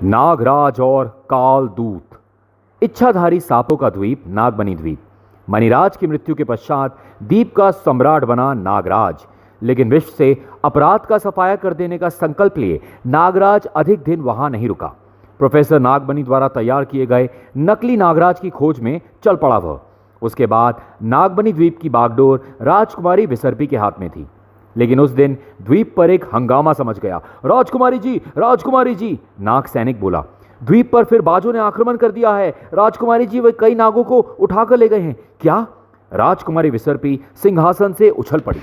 नागराज और कालदूत। इच्छाधारी सांपों का द्वीप नागमणि द्वीप। मणिराज की मृत्यु के पश्चात द्वीप का सम्राट बना नागराज, लेकिन विश्व से अपराध का सफाया कर देने का संकल्प लिए नागराज अधिक दिन वहां नहीं रुका। प्रोफेसर नागमणि द्वारा तैयार किए गए नकली नागराज की खोज में चल पड़ा वह। उसके बाद नागमणि द्वीप की बागडोर राजकुमारी विसर्पी के हाथ में थी। लेकिन उस दिन द्वीप पर एक हंगामा समझ गया। राजकुमारी जी, नाग सैनिक बोला। द्वीप पर फिर बाजों ने आक्रमण कर दिया है। राजकुमारी जी, वे कई नागों को उठाकर ले गए हैं। क्या? राजकुमारी विसर्पी सिंहासन से उछल पड़ी।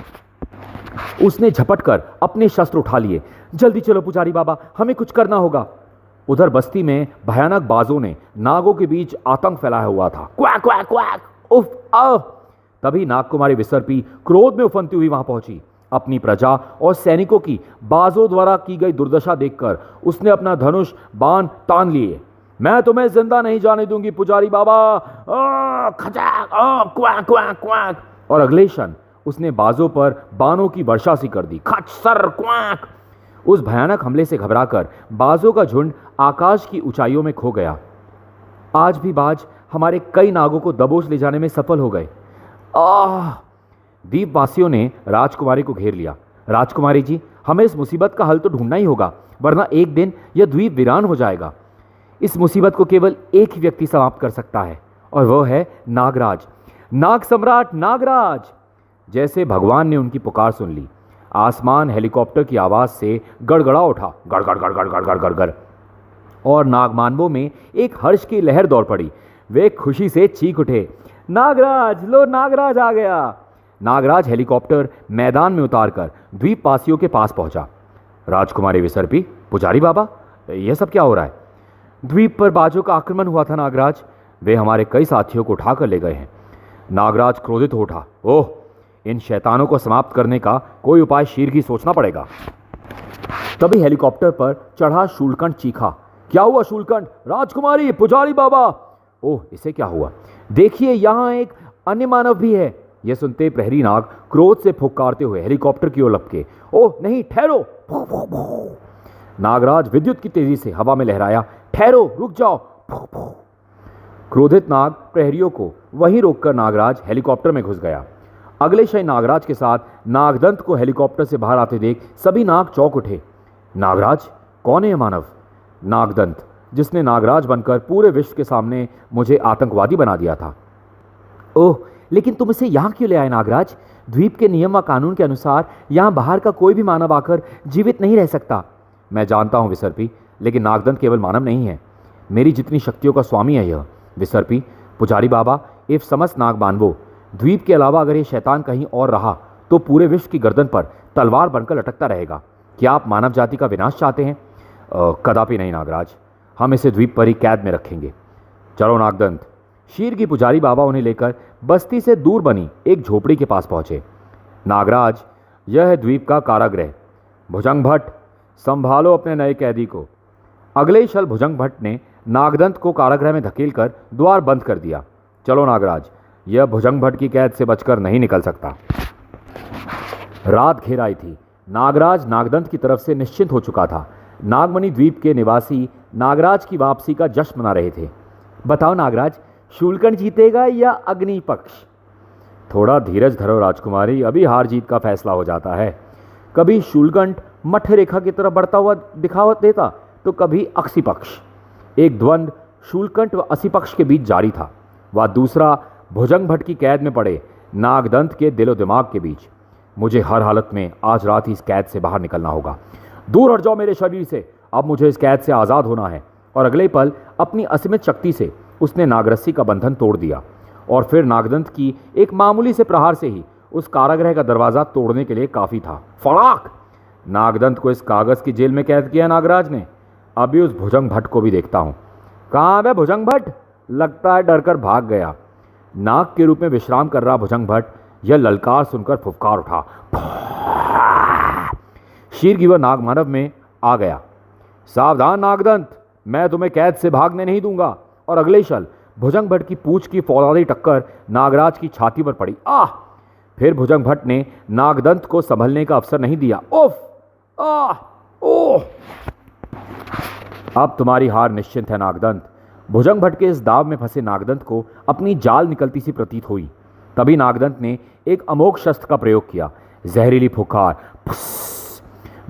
उसने झपट कर अपने शस्त्र उठा लिए। जल्दी चलो पुजारी बाबा, हमें कुछ करना होगा। उधर बस्ती में भयानक बाजों ने नागों के बीच आतंक फैलाया हुआ था। क्वैक क्वैक क्वैक, उफ आ! तभी नागकुमारी विसर्पी क्रोध में उफनती हुई वहां पहुंची। अपनी प्रजा और सैनिकों की बाजों द्वारा की गई दुर्दशा देखकर उसने अपना धनुष बाण तान लिए। मैं तुम्हें जिंदा नहीं जाने दूंगी पुजारी बाबा। खचाक, क्वैक क्वैक क्वैक। और अगले क्षण उसने बाजों पर बाणों की वर्षा सी कर दी। खच सर क्वैक। उस भयानक हमले से घबराकर बाजों का झुंड आकाश की ऊंचाइयों में खो गया। आज भी बाज हमारे कई नागों को दबोच ले जाने में सफल हो गए। द्वीपवासियों ने राजकुमारी को घेर लिया। राजकुमारी जी, हमें इस मुसीबत का हल तो ढूंढना ही होगा, वरना एक दिन यह द्वीप वीरान हो जाएगा। इस मुसीबत को केवल एक ही व्यक्ति समाप्त कर सकता है, और वह है नागराज, नाग सम्राट नागराज। जैसे भगवान ने उनकी पुकार सुन ली, आसमान हेलीकॉप्टर की आवाज से गड़गड़ा उठा। गड़ गड़ गड़ गड़ गड़ गड़ गड़ गड़। और नागमानवों में एक हर्ष की लहर दौड़ पड़ी। वे खुशी से चीख उठे, नागराज, लो नागराज आ गया। नागराज हेलीकॉप्टर मैदान में उतारकर द्वीपवासियों के पास पहुंचा। राजकुमारी विसर्पी, पुजारी बाबा, यह सब क्या हो रहा है? द्वीप पर बाजों का आक्रमण हुआ था नागराज। वे हमारे कई साथियों को उठाकर ले गए हैं। नागराज क्रोधित हो उठा। ओह, इन शैतानों को समाप्त करने का कोई उपाय शीघ्र ही सोचना पड़ेगा। तभी हेलीकॉप्टर पर चढ़ा शूलकंठ चीखा। क्या हुआ शूलकंठ? राजकुमारी, पुजारी बाबा। ओह, इसे क्या हुआ? देखिए, यहां एक अन्य मानव भी है। यह सुनते प्रहरी नाग क्रोध से फुफकारते हुए हेलीकॉप्टर की ओर लपके। ओह नहीं, ठहरो। नागराज विद्युत की तेजी से हवा में लहराया। ठहरो, रुक जाओ। क्रोधित नाग प्रहरियों को वहीं रोककर नागराज हेलीकॉप्टर में घुस गया। अगले क्षण नागराज के साथ नागदंत को हेलीकॉप्टर से बाहर आते देख सभी नाग चौंक उठे। नागराज, कौन है यह मानव? नागदंत, जिसने नागराज बनकर पूरे विश्व के सामने मुझे आतंकवादी बना दिया था। ओह, लेकिन तुम इसे यहां क्यों ले आए नागराज? द्वीप के नियम व कानून के अनुसार यहां बाहर का कोई भी मानव आकर जीवित नहीं रह सकता। मैं जानता हूं विसर्पी, लेकिन नागदंत केवल मानव नहीं है, मेरी जितनी शक्तियों का स्वामी है यह। विसर्पी, पुजारी बाबा, एवं समस्त नाग मानवों, द्वीप के अलावा अगर यह शैतान कहीं और रहा तो पूरे विश्व की गर्दन पर तलवार बनकर लटकता रहेगा। क्या आप मानव जाति का विनाश चाहते हैं? कदापि नहीं नागराज, हम इसे द्वीप पर ही कैद में रखेंगे। चलो नागदंत। शीर की पुजारी बाबा उन्हें लेकर बस्ती से दूर बनी एक झोपड़ी के पास पहुंचे। नागराज, यह है द्वीप का कारागृह। भुजंग भट्ट, संभालो अपने नए कैदी को। अगले क्षण भुजंग भट्ट ने नागदंत को कारागृह में धकेलकर द्वार बंद कर दिया। चलो नागराज, यह भुजंग भट्ट की कैद से बचकर नहीं निकल सकता। रात घेर आई थी। नागराज नागदंत की तरफ से निश्चिंत हो चुका था। नागमणि द्वीप के निवासी नागराज की वापसी का जश्न मना रहे थे। बताओ नागराज, शूलकंठ जीतेगा या अग्नि पक्ष? थोड़ा धीरज धरो राजकुमारी, अभी हार जीत का फैसला हो जाता है। कभी शूलकंठ मध्य रेखा की तरफ बढ़ता हुआ दिखावा देता, तो कभी अक्षी पक्ष। एक द्वंद्व शूलकंठ व असी पक्ष के बीच जारी था, वह दूसरा भुजंग भट्ट की कैद में पड़े नागदंत के दिलो दिमाग के बीच। मुझे हर हालत में आज रात ही इस कैद से बाहर निकलना होगा। दूर हट जाओ मेरे शरीर से, अब मुझे इस कैद से आज़ाद होना है। और अगले पल अपनी असीमित शक्ति से उसने नागरस्सी का बंधन तोड़ दिया, और फिर नागदंत की एक मामूली से प्रहार से ही उस कारागृह का दरवाज़ा तोड़ने के लिए काफ़ी था। फड़ाक! नागदंत को इस कागज़ की जेल में कैद किया नागराज ने। अभी उस भुजंग भट्ट को भी देखता हूँ। कहाँ है भुजंग भट्ट? लगता है डरकर भाग गया। नाग के रूप में विश्राम कर रहा भुजंग भट्ट यह ललकार सुनकर फुफकार उठा। शीरगिवर नागमानव में आ गया। सावधान नागदंत, मैं तुम्हें कैद से भागने नहीं दूंगा। और अगले क्षण भुजंग भट्ट की पूंछ की फौलादी टक्कर नागराज की छाती पर पड़ी। फिर भुजंग भट्ट ने नागदंत को संभलने का अवसर नहीं दिया। ओह! ओह! अब तुम्हारी हार निश्चिंत है नागदंत। भुजंग भट्ट के इस दाव में फंसे नागदंत को अपनी जाल निकलती सी प्रतीत हुई। तभी नागदंत ने एक अमोघ शस्त्र का प्रयोग किया, जहरीली फुकार,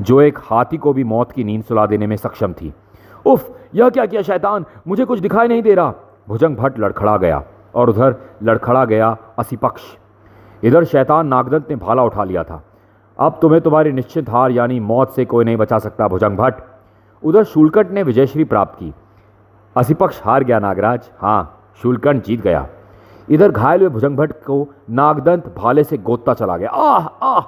जो एक हाथी को भी मौत की नींद सुला देने में सक्षम थी। उफ, यह क्या किया शैतान, मुझे कुछ दिखाई नहीं दे रहा। भुजंग भट्ट लड़खड़ा गया और उधर लड़खड़ा गया असिपक्ष। इधर शैतान नागदंत ने भाला उठा लिया था। अब तुम्हें तुम्हारी निश्चित हार यानी मौत से कोई नहीं बचा सकता भुजंग भट्ट। उधर शूलकंठ ने विजयश्री प्राप्त की। असिपक्ष हार गया नागराज, हाँ शूलकंठ जीत गया। इधर घायल हुए भुजंग भट्ट को नागदंत भाले से गोदता चला गया, आह आह,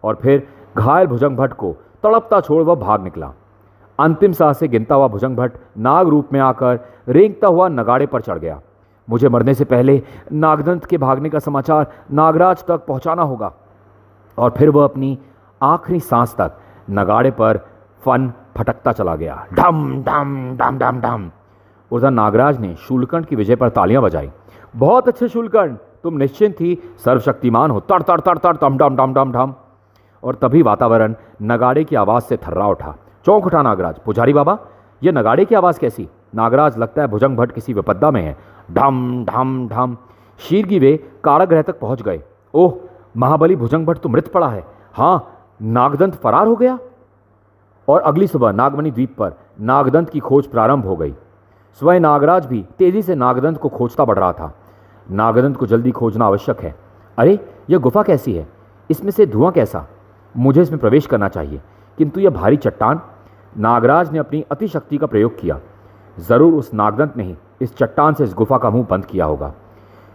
और फिर घायल भुजंग भट्ट को तड़पता छोड़ वह भाग निकला। अंतिम सांस से गिनता हुआ भुजंग भट्ट नाग रूप में आकर रेंगता हुआ नगाड़े पर चढ़ गया। मुझे मरने से पहले नागदंत के भागने का समाचार नागराज तक पहुंचाना होगा। और फिर वह अपनी आखिरी सांस तक नगाड़े पर फन फटकता चला गया, ढम ढम ढम ढम ढम। उधर नागराज ने शूलकंठ की विजय पर तालियां बजाई। बहुत अच्छे शूलकंठ, तुम निश्चिंत ही सर्वशक्तिमान हो, तड़ तड़ तड़ तड़ डम डम डम डम डम। और तभी वातावरण नगाड़े की आवाज़ से थर्रा उठा। चौंक उठा नागराज, पुजारी बाबा ये नगाड़े की आवाज़ कैसी? नागराज, लगता है भुजंग भट्ट किसी विपदा में है। ढम ढम ढम। शीरगी वे कारागृह तक पहुंच गए। ओह, महाबली भुजंग भट्ट तो मृत पड़ा है। हाँ, नागदंत फरार हो गया। और अगली सुबह नागमणि द्वीप पर नागदंत की खोज प्रारंभ हो गई। स्वयं नागराज भी तेजी से नागदंत को खोजता बढ़ रहा था। नागदंत को जल्दी खोजना आवश्यक है। अरे, यह गुफा कैसी है? इसमें से धुआं कैसा? मुझे इसमें प्रवेश करना चाहिए, किंतु यह भारी चट्टान। नागराज ने अपनी अतिशक्ति का प्रयोग किया। जरूर उस नागदंत ने ही इस चट्टान से इस गुफा का मुंह बंद किया होगा।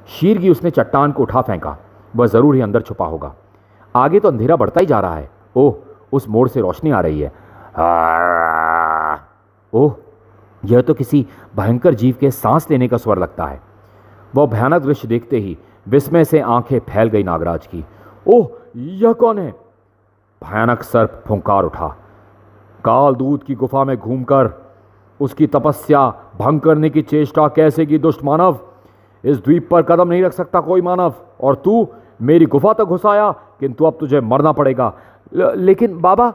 शीरगी उसने चट्टान को उठा फेंका, वह जरूर ही अंदर छुपा होगा। आगे तो अंधेरा बढ़ता ही जा रहा है। ओह, उस मोड़ से रोशनी आ रही है। ओह, यह तो किसी भयंकर जीव के सांस लेने का स्वर लगता है। वह भयानक दृश्य देखते ही विस्मय से आंखें फैल गई नागराज की। ओह, यह कौन है? भयानक सर्प फुंकार उठा। कालदूत की गुफा में घूमकर उसकी तपस्या भंग करने की चेष्टा कैसे की दुष्ट मानव? इस द्वीप पर कदम नहीं रख सकता कोई मानव, और तू मेरी गुफा तक घुस आया, किंतु अब तुझे मरना पड़ेगा। लेकिन बाबा।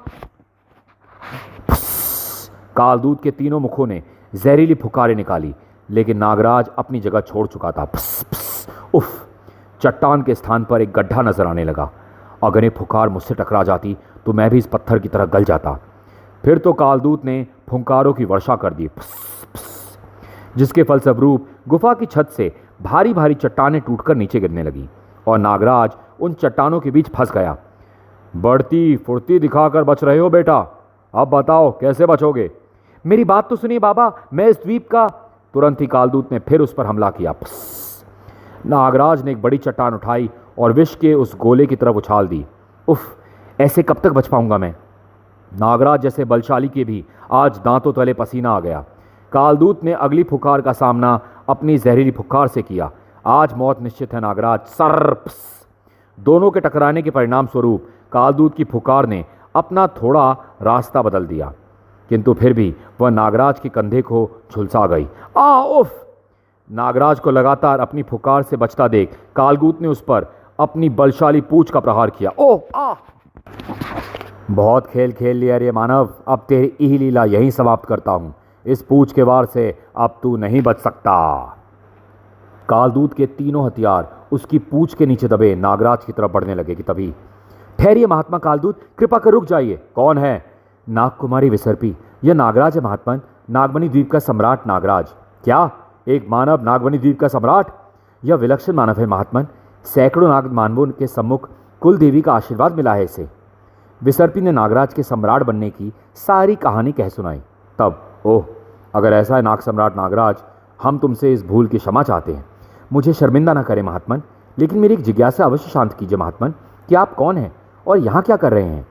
कालदूत के तीनों मुखों ने जहरीली फुकारें निकाली, लेकिन नागराज अपनी जगह छोड़ चुका था। उफ, चट्टान के स्थान पर एक गड्ढा नजर आने लगा। अगर ये फुकार मुझसे टकरा जाती तो मैं भी इस पत्थर की तरह गल जाता। फिर तो कालदूत ने फुंकारों की वर्षा कर दी, जिसके फलस्वरूप गुफा की छत से भारी भारी चट्टानें टूटकर नीचे गिरने लगी और नागराज उन चट्टानों के बीच फंस गया। बढ़ती फुर्ती दिखाकर बच रहे हो बेटा, अब बताओ कैसे बचोगे? मेरी बात तो सुनिए बाबा, मैं इस द्वीप का। तुरंत ही कालदूत ने फिर उस पर हमला किया। नागराज ने एक बड़ी चट्टान उठाई और विष के उस गोले की तरफ उछाल दी। उफ, ऐसे कब तक बच पाऊंगा मैं? नागराज जैसे बलशाली के भी आज दांतों तले पसीना आ गया। कालदूत ने अगली फुकार का सामना अपनी जहरीली फुकार से किया। आज मौत निश्चित है नागराज। सर्प्स। दोनों के टकराने के परिणाम स्वरूप कालदूत की फुकार ने अपना थोड़ा रास्ता बदल दिया, किंतु फिर भी वह नागराज के कंधे को झुलसा गई। उफ! नागराज को लगातार अपनी फुकार से बचता देख कालदूत ने उस पर अपनी बलशाली पूंछ का प्रहार किया। ओह! आ! बहुत खेल खेल लिया रे मानव, अब तेरी यही लीला यहीं समाप्त करता हूं। इस पूंछ के वार से अब तू नहीं बच सकता। कालदूत के तीनों हथियार उसकी पूंछ के नीचे दबे नागराज की तरफ बढ़ने लगे कि तभी, ठहरिए महात्मा कालदूत, कृपा कर रुक जाइए। कौन है? नागकुमारी विसर्पी। यह नागराज है महात्मन, नागमणि द्वीप का सम्राट नागराज। क्या? एक मानव नागमणि द्वीप का सम्राट? यह विलक्षण मानव है महात्मन। सैकड़ों नाग मानवों के सम्मुख कुल देवी का आशीर्वाद मिला है इसे। विसर्पी ने नागराज के सम्राट बनने की सारी कहानी कह सुनाई। तब, ओह, अगर ऐसा है नाग सम्राट नागराज, हम तुमसे इस भूल की क्षमा चाहते हैं। मुझे शर्मिंदा ना करें महात्मन, लेकिन मेरी एक जिज्ञासा अवश्य शांत कीजिए महात्मन कि आप कौन हैं और यहाँ क्या कर रहे हैं?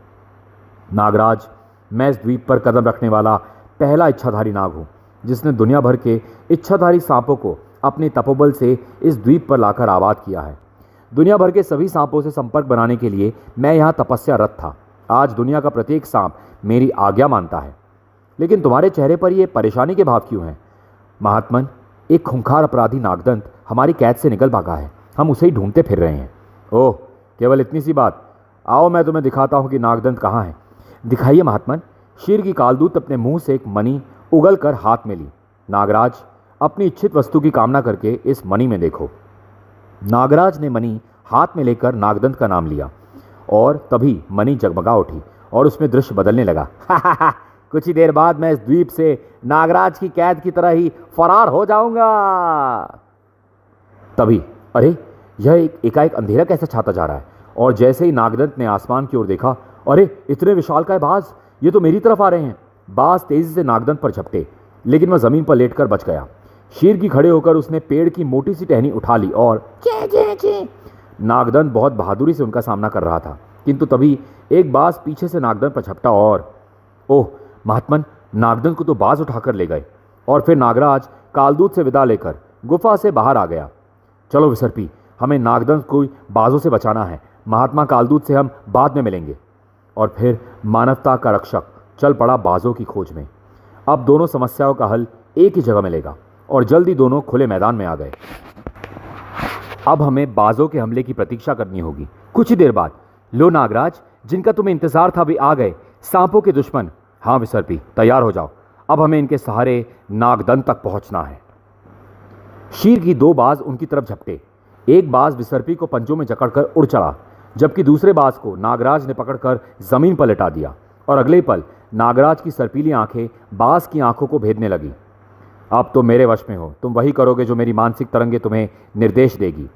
नागराज, मैं इस द्वीप पर कदम रखने वाला पहला इच्छाधारी नाग हूँ, जिसने दुनिया भर के इच्छाधारी सांपों को अपने तपोबल से इस द्वीप पर लाकर आबाद किया है। दुनिया भर के सभी सांपों से संपर्क बनाने के लिए मैं यहाँ तपस्यारत था। आज दुनिया का प्रत्येक सांप मेरी आज्ञा मानता है। लेकिन तुम्हारे चेहरे पर ये परेशानी के भाव क्यों हैं? महात्मन, एक खूंखार अपराधी नागदंत हमारी कैद से निकल भागा है। हम उसे ही ढूंढते फिर रहे हैं। ओह, केवल इतनी सी बात? आओ मैं तुम्हें दिखाता हूँ कि नागदंत कहाँ है। दिखाइए महात्मन। शीर की कालदूत अपने मुंह से एक मणि उगल कर हाथ में ली। नागराज, अपनी इच्छित वस्तु की कामना करके इस मणि में देखो। नागराज ने मणि हाथ में लेकर नागदंत का नाम लिया और तभी मणि जगमगा उठी और उसमें दृश्य बदलने लगा। कुछ ही देर बाद मैं इस द्वीप से नागराज की कैद की तरह ही फरार हो जाऊंगा। तभी अरे, यह एकाएक अंधेरा कैसे छाता जा रहा है। और जैसे ही नागदंत ने आसमान की ओर देखा, अरे इतने विशालकाय बाज, ये तो मेरी तरफ आ रहे हैं। बाज तेजी से नागदंत पर झपटे, लेकिन वह जमीन पर लेटकर बच गया। शीर की खड़े होकर उसने पेड़ की मोटी सी टहनी उठा ली और चे चे चे। नागदंत बहुत बहादुरी से उनका सामना कर रहा था, किंतु तभी एक बाज पीछे से नागदंत पर झपटा और ओह महात्मन, नागदंत को तो बाज उठाकर ले गए। और फिर नागराज कालदूत से विदा लेकर गुफा से बाहर आ गया। चलो विसर्पी, हमें नागदंत को बाजों से बचाना है। महात्मा कालदूत से हम बाद में मिलेंगे। और फिर मानवता का रक्षक चल पड़ा बाजों की खोज में। अब दोनों समस्याओं का हल एक ही जगह मिलेगा और जल्दी दोनों खुले मैदान में आ गए। अब हमें बाजों के हमले की प्रतीक्षा करनी होगी। कुछ ही देर बाद, लो नागराज, जिनका तुम्हें इंतजार था वे आ गए, सांपों के दुश्मन। हाँ विसर्पी, तैयार हो जाओ, अब हमें इनके सहारे नागदंत तक पहुंचना है। शीर की दो बाज उनकी तरफ झपटे। एक बाज विसर्पी को पंजों में जकड़कर उड़ चढ़ा, जबकि दूसरे बाज को नागराज ने पकड़कर जमीन पर लेटा दिया। और अगले पल नागराज की सर्पीली आंखें बाज की आंखों को भेदने लगी। अब तो मेरे वश में हो, तुम वही करोगे जो मेरी मानसिक तरंगे तुम्हें निर्देश देगी।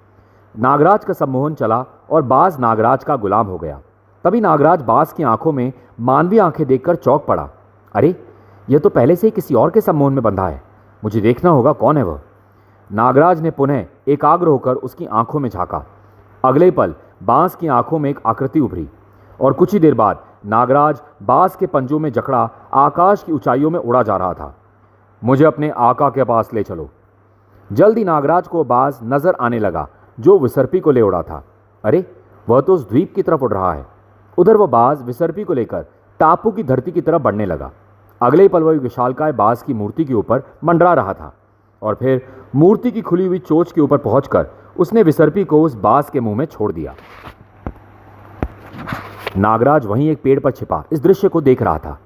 नागराज का सम्मोहन चला और बाज नागराज का गुलाम हो गया। तभी नागराज बाज की आंखों में मानवीय आंखें देखकर चौंक पड़ा। अरे, यह तो पहले से ही किसी और के सम्मोहन में बंधा है। मुझे देखना होगा कौन है वह। नागराज ने पुनः एकाग्र होकर उसकी आंखों में झांका। अगले पल बांस की आंखों में एक आकृति उभरी और कुछ ही देर बाद नागराज बांस के पंजों में जकड़ा आकाश की ऊंचाइयों में उड़ा जा रहा था। मुझे अपने आका के पास ले चलो। जल्दी नागराज को बाज नजर आने लगा जो विसर्पी को ले उड़ा था। अरे, वह तो उस द्वीप की तरफ उड़ रहा है। उधर वह बाज विसर्पी को लेकर टापू की धरती की तरफ बढ़ने लगा। अगले पल वह विशालकाय बाज की मूर्ति के ऊपर मंडरा रहा था और फिर मूर्ति की खुली हुई चोंच के ऊपर पहुंचकर उसने विसर्पी को उस बाज के मुंह में छोड़ दिया। नागराज वहीं एक पेड़ पर छिपा इस दृश्य को देख रहा था।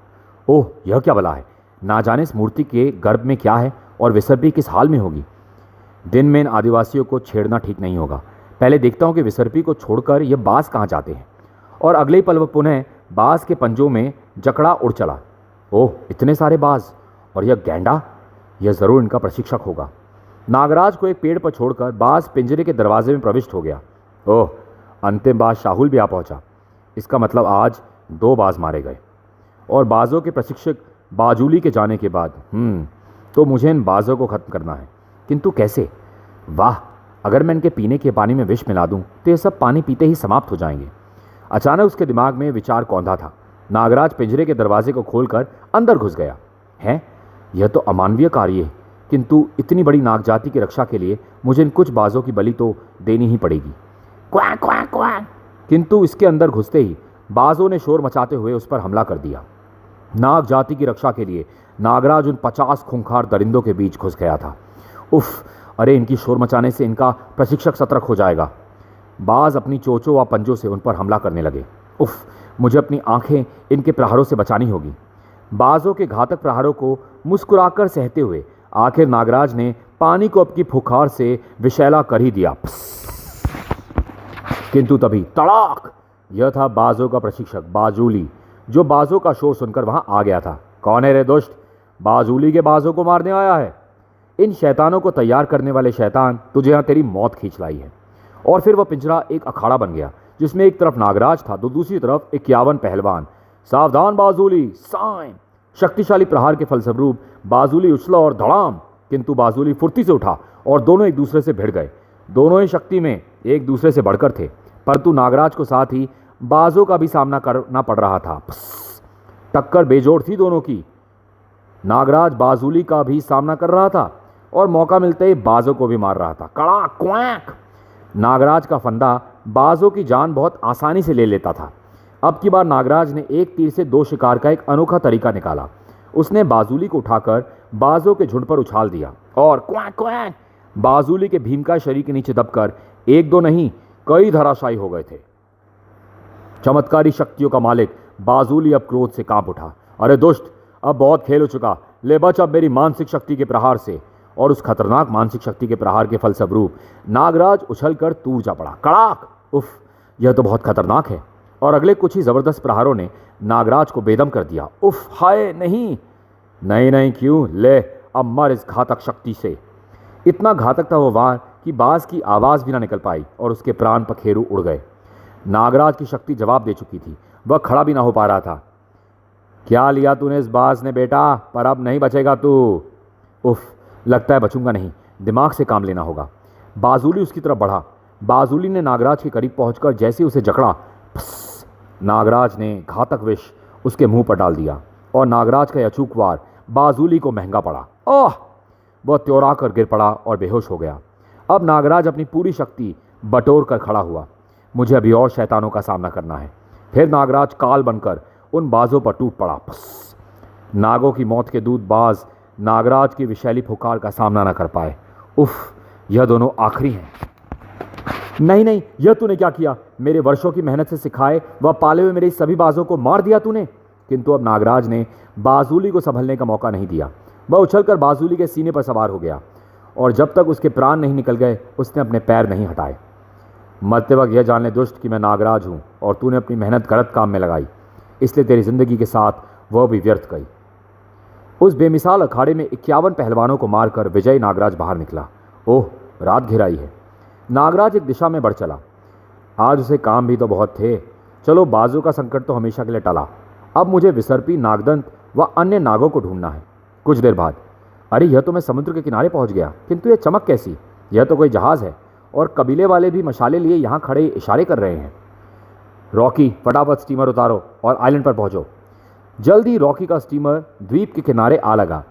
ओह, यह क्या भला है। ना जाने इस मूर्ति के गर्भ में क्या है और विसर्पी किस हाल में होगी। दिन में इन आदिवासियों को छेड़ना ठीक नहीं होगा। पहले देखता हूं कि विसर्पी को छोड़कर यह बाज कहाँ जाते हैं। और अगले पल वह पुनः बाज के पंजों में जकड़ा उड़ चला। ओह, इतने सारे बाज, और यह गैंडा, यह जरूर इनका प्रशिक्षक होगा। नागराज को एक पेड़ पर छोड़कर बाज पिंजरे के दरवाजे में प्रविष्ट हो गया। ओह, अंतिम बाज शाहुल भी आ पहुंचा। इसका मतलब आज 2 बाज मारे गए। और बाजों के प्रशिक्षक बाजूली के जाने के बाद तो मुझे इन बाजों को खत्म करना है। किंतु कैसे? वाह, अगर मैं इनके पीने के पानी में विष मिला दूं तो ये सब पानी पीते ही समाप्त हो जाएंगे। अचानक उसके दिमाग में विचार कौंधा था। नागराज पिंजरे के दरवाजे को खोलकर अंदर घुस गया। है, यह तो अमानवीय कार्य है, किंतु इतनी बड़ी नाग जाति की रक्षा के लिए मुझे इन कुछ बाजों की बलि तो देनी ही पड़ेगी। Quack quack quack. किंतु इसके अंदर घुसते ही बाजों ने शोर मचाते हुए उस पर हमला कर दिया। नाग जाति की रक्षा के लिए नागराज उन 50 खूंखार दरिंदों के बीच घुस गया था। उफ, अरे इनकी शोर मचाने से इनका प्रशिक्षक सतर्क हो जाएगा। बाज अपनी चोंचों व पंजों से उन पर हमला करने लगे। उफ, मुझे अपनी आंखें इनके प्रहारों से बचानी होगी। बाजों के घातक प्रहारों को मुस्कुराकर सहते हुए आखिर नागराज ने पानी को अपनी फुकार से विषैला कर ही दिया। किंतु तभी तड़ाक, यह था बाजों का प्रशिक्षक बाजूली, जो बाजों का शोर सुनकर वहां आ गया था। कौन है रे दुष्ट? बाजूली के बाजों को मारने आया है? इन शैतानों को तैयार करने वाले शैतान, तुझे यहां तेरी मौत खींच लाई है। और फिर वह पिंजरा एक अखाड़ा बन गया, जिसमें एक तरफ नागराज था तो दूसरी तरफ 51 पहलवान। सावधान बाजूली, साइन। शक्तिशाली प्रहार के फलस्वरूप बाजूली उछला और धड़ाम, किंतु बाजूली फुर्ती से उठा और दोनों एक दूसरे से भिड़ गए। दोनों ही शक्ति में एक दूसरे से बढ़कर थे, परंतु नागराज को साथ ही बाजों का भी सामना करना पड़ रहा था। टक्कर बेजोड़ थी दोनों की। नागराज बाजूली का भी सामना कर रहा था और मौका मिलते ही बाजों को भी मार रहा था। कड़ाक क्वैक। नागराज का फंदा बाजों की जान बहुत आसानी से ले लेता था। अब की बार नागराज ने एक तीर से 2 शिकार का एक अनोखा तरीका निकाला। उसने बाजूली को उठाकर बाजों के झुंड पर उछाल दिया और क्वैक क्वैक, बाजूली के भीमकाय शरीर के नीचे दबकर 1-2 नहीं कई धराशायी हो गए थे। चमत्कारी शक्तियों का मालिक बाजूली अब क्रोध से कांप उठा। अरे दुष्ट, अब बहुत खेल हो चुका, ले बच अब मेरी मानसिक शक्ति के प्रहार से। और उस खतरनाक मानसिक शक्ति के प्रहार के फलस्वरूप नागराज उछलकर दूर जा पड़ा। कड़ाक! उफ, यह तो बहुत खतरनाक है। और अगले कुछ ही जबरदस्त प्रहारों ने नागराज को बेदम कर दिया। उफ, हाय नहीं नहीं नहीं, क्यों? ले अब मर इस घातक शक्ति से। इतना घातक था वो वार कि बाज की आवाज़ भी ना निकल पाई और उसके प्राण पखेरु उड़ गए। नागराज की शक्ति जवाब दे चुकी थी, वह खड़ा भी ना हो पा रहा था। क्या लिया तूने इस बाज ने बेटा, पर अब नहीं बचेगा तू। उफ, लगता है बचूंगा नहीं, दिमाग से काम लेना होगा। बाजुली उसकी तरफ बढ़ा। बाजुली ने नागराज के करीब पहुंचकर जैसे उसे जकड़ा, नागराज ने घातक विष उसके मुंह पर डाल दिया और नागराज का अचूक वार बाजुली को महंगा पड़ा। ओह! वह त्योरा कर गिर पड़ा और बेहोश हो गया। अब नागराज अपनी पूरी शक्ति बटोर कर खड़ा हुआ। मुझे अभी और शैतानों का सामना करना है। फिर नागराज काल बनकर उन बाजों पर टूट पड़ा। नागों की मौत के दूत बाज नागराज की विषैली फुकार का सामना न कर पाए। उफ, यह दोनों आखिरी हैं। नहीं नहीं, यह तूने क्या किया? मेरे वर्षों की मेहनत से सिखाए व पाले हुए मेरे सभी बाजों को मार दिया तूने। किंतु अब नागराज ने बाजुली को संभलने का मौका नहीं दिया। वह उछलकर बाजुली के सीने पर सवार हो गया और जब तक उसके प्राण नहीं निकल गए उसने अपने पैर नहीं हटाए। मरते वक्त यह जान ले दुष्ट कि मैं नागराज हूँ और तूने अपनी मेहनत गलत काम में लगाई, इसलिए तेरी जिंदगी के साथ वह भी व्यर्थ गई। उस बेमिसाल अखाड़े में 51 पहलवानों को मारकर विजयी नागराज बाहर निकला। ओह, रात घिराई है। नागराज एक दिशा में बढ़ चला। आज उसे काम भी तो बहुत थे। चलो, बाजू का संकट तो हमेशा के लिए टला। अब मुझे विसर्पी, नागदंत व अन्य नागों को ढूंढना है। कुछ देर बाद, अरे यह तो मैं समुद्र के किनारे पहुंच गया, किंतु यह चमक कैसी? यह तो कोई जहाज़ है और कबीले वाले भी मशाले लिए यहाँ खड़े इशारे कर रहे हैं। रॉकी, फटाफट स्टीमर उतारो और आइलैंड पर पहुंचो। जल्दी रॉकी का स्टीमर द्वीप के किनारे आ लगा।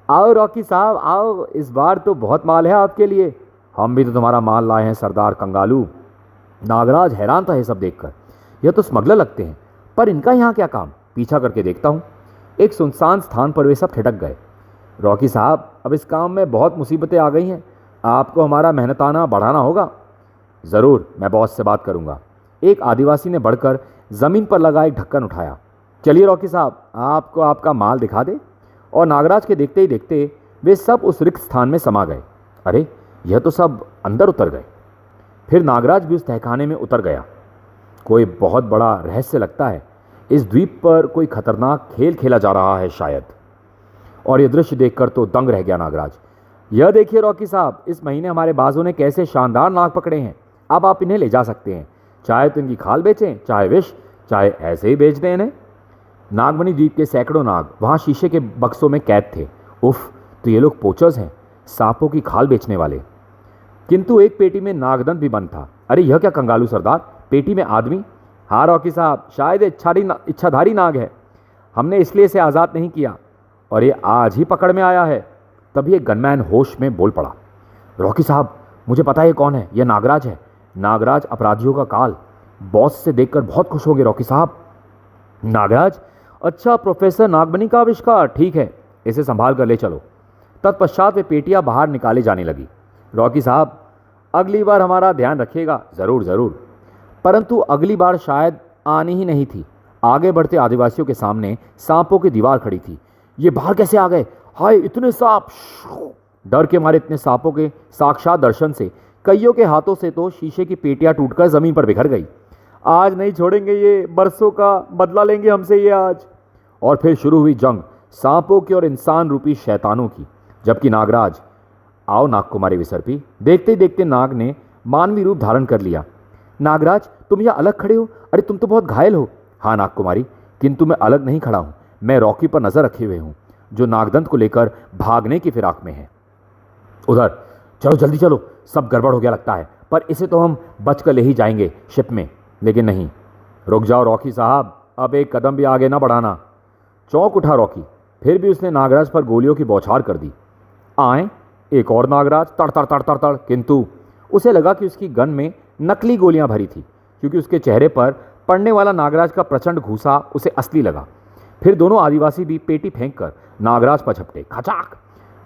आओ रॉकी साहब आओ, इस बार तो बहुत माल है आपके लिए। हम भी तो तुम्हारा माल लाए हैं सरदार कंगालू। नागराज हैरान था ये सब देखकर। यह तो स्मगलर लगते हैं, पर इनका यहाँ क्या काम? पीछा करके देखता हूँ। एक सुनसान स्थान पर वे सब ठिठक गए। रॉकी साहब, अब इस काम में बहुत मुसीबतें आ गई हैं, आपको हमारा मेहनताना बढ़ाना होगा। ज़रूर, मैं बॉस से बात करूँगा। एक आदिवासी ने बढ़कर ज़मीन पर लगा एक ढक्कन उठाया। चलिए रॉकी साहब, आपको आपका माल दिखा दे। और नागराज के देखते ही देखते वे सब उस रिक्त स्थान में समा गए। अरे, यह तो सब अंदर उतर गए। फिर नागराज भी उस तहखाने में उतर गया। कोई बहुत बड़ा रहस्य लगता है। इस द्वीप पर कोई खतरनाक खेल खेला जा रहा है शायद। और यह दृश्य देखकर तो दंग रह गया नागराज। यह देखिए रॉकी साहब, इस महीने हमारे बाजों ने कैसे शानदार नाग पकड़े हैं। अब आप इन्हें ले जा सकते हैं। चाहे तो इनकी खाल बेचें, चाहे विष, चाहे ऐसे ही बेच दें इन्हें। नागमणि द्वीप के सैकड़ों नाग वहाँ शीशे के बक्सों में कैद थे। उफ, तो ये लोग पोचर्स हैं, सांपों की खाल बेचने वाले। किंतु एक पेटी में नागदंत भी बंद था। अरे यह क्या कंगालू सरदार, पेटी में आदमी? हाँ रॉकी साहब, शायद इच्छाधारी नाग है। हमने इसलिए इसे आज़ाद नहीं किया और ये आज ही पकड़ में आया है। तभी एक गनमैन होश में बोल पड़ा। रॉकी साहब, मुझे पता है ये कौन है। यह नागराज है। नागराज, अपराधियों का काल। बॉस से देखकर बहुत खुश होंगे रॉकी साहब। नागराज? अच्छा, प्रोफेसर नागमणि का आविष्कार। ठीक है, इसे संभाल कर ले चलो। तत्पश्चात वे पेटियां बाहर निकाली जाने लगी। रॉकी साहब, अगली बार हमारा ध्यान रखिएगा। ज़रूर ज़रूर। परंतु अगली बार शायद आनी ही नहीं थी। आगे बढ़ते आदिवासियों के सामने सांपों की दीवार खड़ी थी। ये बाहर कैसे आ गए? हाय, इतने सांप! डर के मारे इतने सांपों के साक्षात दर्शन से कईयों के हाथों से तो शीशे की पेटियां टूटकर जमीन पर बिखर गई। आज नहीं छोड़ेंगे ये, बरसों का बदला लेंगे हमसे ये आज। और फिर शुरू हुई जंग सांपों की और इंसान रूपी शैतानों की। जबकि नागराज, आओ नाग कुमारी विसर्पी। देखते ही देखते नाग ने मानवीय रूप धारण कर लिया। नागराज, तुम यह अलग खड़े हो? अरे तुम तो बहुत घायल हो। हाँ नाग कुमारी, किंतु मैं अलग नहीं खड़ा हूँ। मैं रॉकी पर नजर रखे हुए हूँ, जो नागदंत को लेकर भागने की फिराक में है। उधर चलो, जल्दी चलो, सब गड़बड़ हो गया लगता है। पर इसे तो हम बच कर ले ही जाएंगे शिप में। लेकिन नहीं, रुक जाओ रॉकी साहब, अब एक कदम भी आगे ना बढ़ाना। चौंक उठा रॉकी। फिर भी उसने नागराज पर गोलियों की बौछार कर दी। आए एक और नागराज, तड़ तड़ तड़ तड़ तड़। किंतु उसे लगा कि उसकी गन में नकली गोलियां भरी थी, क्योंकि उसके चेहरे पर पड़ने वाला नागराज का प्रचंड घूसा उसे असली लगा। फिर दोनों आदिवासी भी पेटी फेंक कर नागराज पर झपटे। खचाक!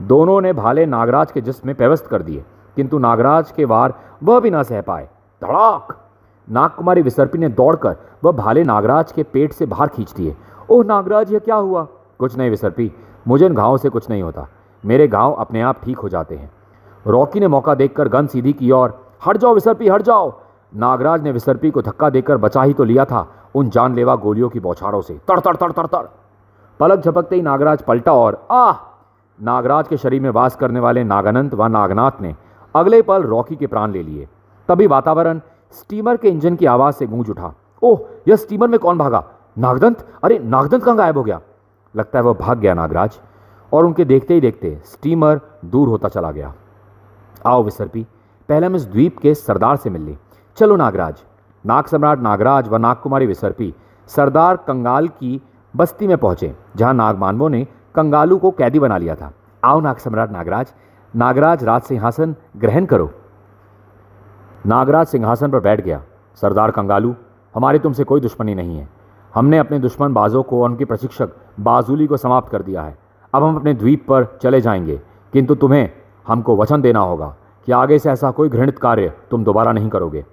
दोनों ने भाले नागराज के जिस्म में पेवस्त कर दिए, किंतु नागराज के वार वह भी ना सह पाए। धड़ाक! नागकुमारी विसर्पी ने दौड़कर वह भाले नागराज के पेट से बाहर खींच दिए। ओह नागराज, यह क्या हुआ? कुछ नहीं विसर्पी, मुझे इन घावों से कुछ नहीं होता, मेरे घाव अपने आप ठीक हो जाते हैं। रॉकी ने मौका देखकर गन सीधी की और हट जाओ विसर्पी, हट जाओ। नागराज ने विसर्पी को धक्का देकर बचा ही तो लिया था उन जानलेवा गोलियों की बौछारों से। तड़ तड़ तड़ तड़ तड़। पलक झपकते ही नागराज पलटा और आह! नागराज के शरीर में वास करने वाले नागानंद व नागनाथ ने अगले पल रॉकी के प्राण ले लिए। तभी वातावरण स्टीमर के इंजन की आवाज से गूंज उठा। ओह, यह स्टीमर में कौन भागा? नागदंत! अरे नागदंत कहां गायब हो गया? लगता है वह भाग गया नागराज। और उनके देखते ही देखते स्टीमर दूर होता चला गया। आओ विसर्पी, पहले हम इस द्वीप के सरदार से मिल लें। चलो नागराज। नाग सम्राट नागराज व नागकुमारी विसर्पी सरदार कंगाल की बस्ती में पहुंचे, जहां नागमानवों ने कंगालू को कैदी बना लिया था। आओ नाग सम्राट नागराज। नागराज राज सिंहासन ग्रहण करो। नागराज सिंहासन पर बैठ गया। सरदार कंगालू, हमारी तुमसे कोई दुश्मनी नहीं है। हमने अपने दुश्मन बाजों को और उनके प्रशिक्षक बाजुली को समाप्त कर दिया है। अब हम अपने द्वीप पर चले जाएंगे, किंतु तुम्हें हमको वचन देना होगा कि आगे से ऐसा कोई घृणित कार्य तुम दोबारा नहीं करोगे।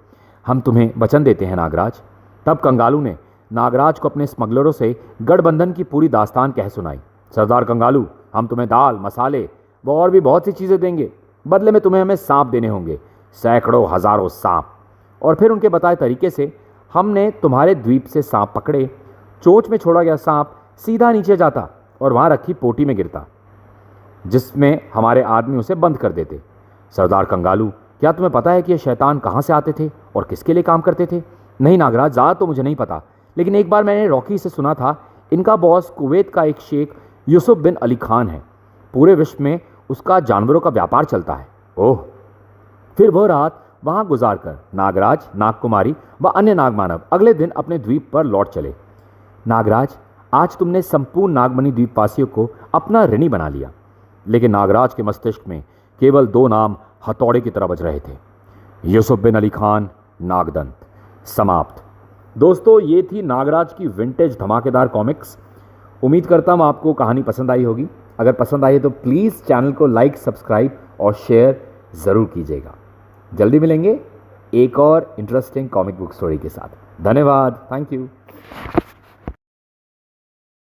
हम तुम्हें वचन देते हैं नागराज। तब कंगालू ने नागराज को अपने स्मगलरों से गठबंधन की पूरी दास्तान कह सुनाई। सरदार कंगालू, हम तुम्हें दाल, मसाले व और भी बहुत सी चीज़ें देंगे। बदले में तुम्हें हमें सांप देने होंगे, सैकड़ों हजारों सांप। और फिर उनके बताए तरीके से हमने तुम्हारे द्वीप से सांप पकड़े। चोंच में छोड़ा गया सांप सीधा नीचे जाता और वहाँ रखी पोटी में गिरता, जिसमें हमारे आदमी उसे बंद कर देते। सरदार कंगालू, क्या तुम्हें पता है कि ये शैतान कहाँ से आते थे और किसके लिए काम करते थे? नहीं नागराज, ज़्यादा तो मुझे नहीं पता, लेकिन एक बार मैंने रॉकी से सुना था इनका बॉस कुवैत का एक शेख यूसुफ बिन अली खान है। पूरे विश्व में उसका जानवरों का व्यापार चलता है। ओह! फिर वह रात वहाँ गुजार कर नागराज, नागकुमारी व अन्य नागमानव अगले दिन अपने द्वीप पर लौट चले। नागराज, आज तुमने संपूर्ण नागमणि द्वीपवासियों को अपना ऋणी बना लिया। लेकिन नागराज के मस्तिष्क में केवल दो नाम हथौड़े की तरह बज रहे थे, यूसुफ बिन अली खान, नागदंत। समाप्त। दोस्तों, ये थी नागराज की विंटेज धमाकेदार कॉमिक्स। उम्मीद करता हूँ आपको कहानी पसंद आई होगी। अगर पसंद आई है तो प्लीज़ चैनल को लाइक, सब्सक्राइब और शेयर ज़रूर कीजिएगा। जल्दी मिलेंगे एक और इंटरेस्टिंग कॉमिक बुक स्टोरी के साथ। धन्यवाद। Thank you.